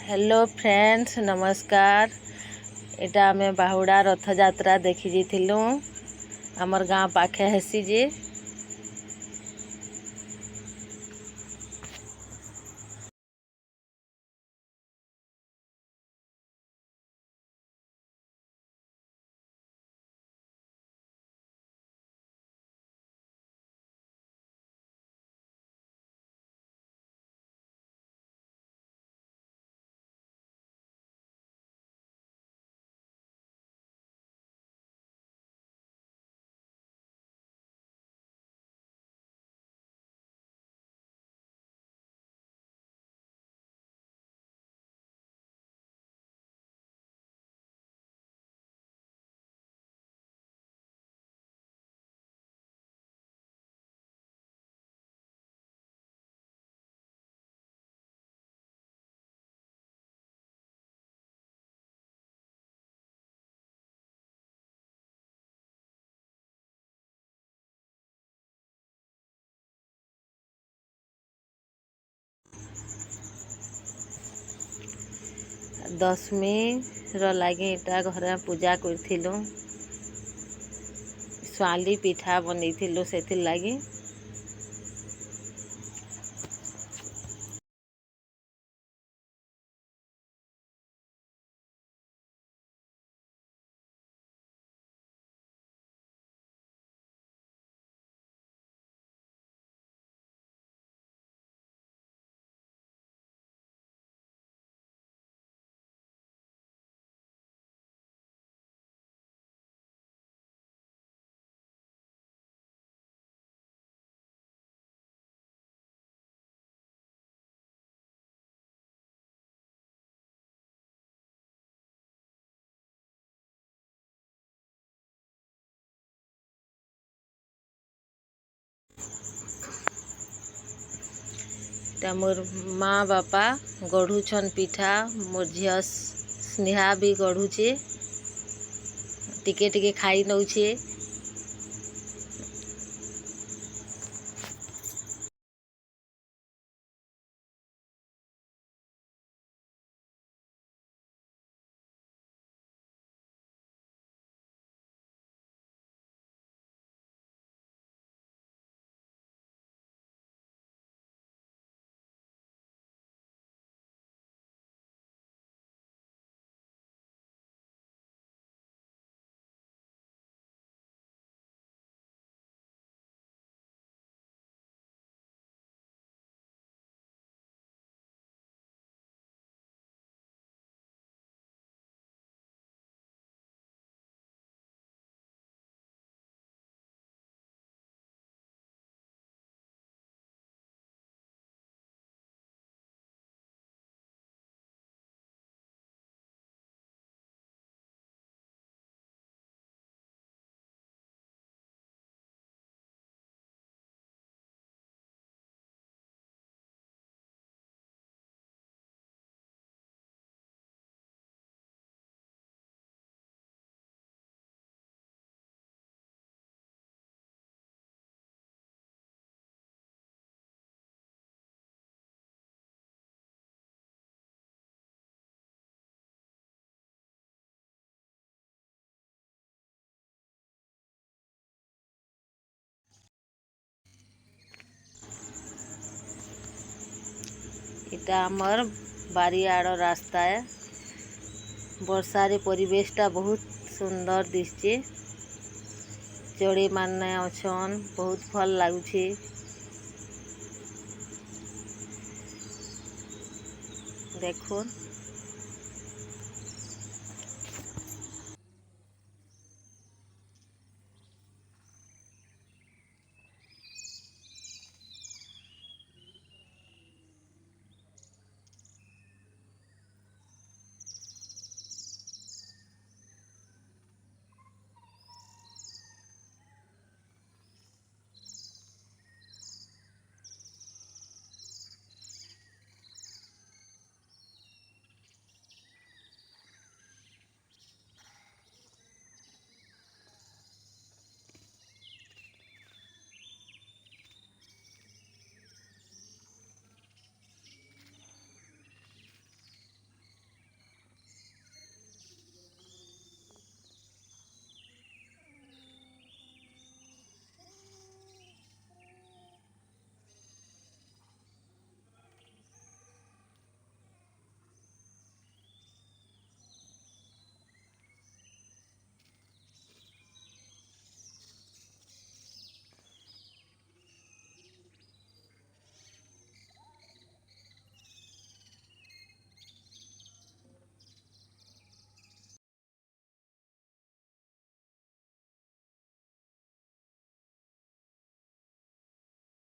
Hello friends नमस्कार। एटा आमे बाहुड़ा रथ यात्रा देखि जिथिलु हमर गाँव पाखे हेसी जे 10वीं रो लागे इटा घरे पूजा करथिलु। स्वाली पिठा बनैथिलु सेथिर लागी। मोर माँ बापा गढ़ुछन पिठा। मोर झिया स्नेहा भी गढ़ुचे टिके टिके खाई नौछे। इटा आमर बारियाड़ रास्ता है। वर्षा रे परिवेशटा बहुत सुंदर दिसचे। चढ़ी माने अछन बहुत भल लागुछे। देखो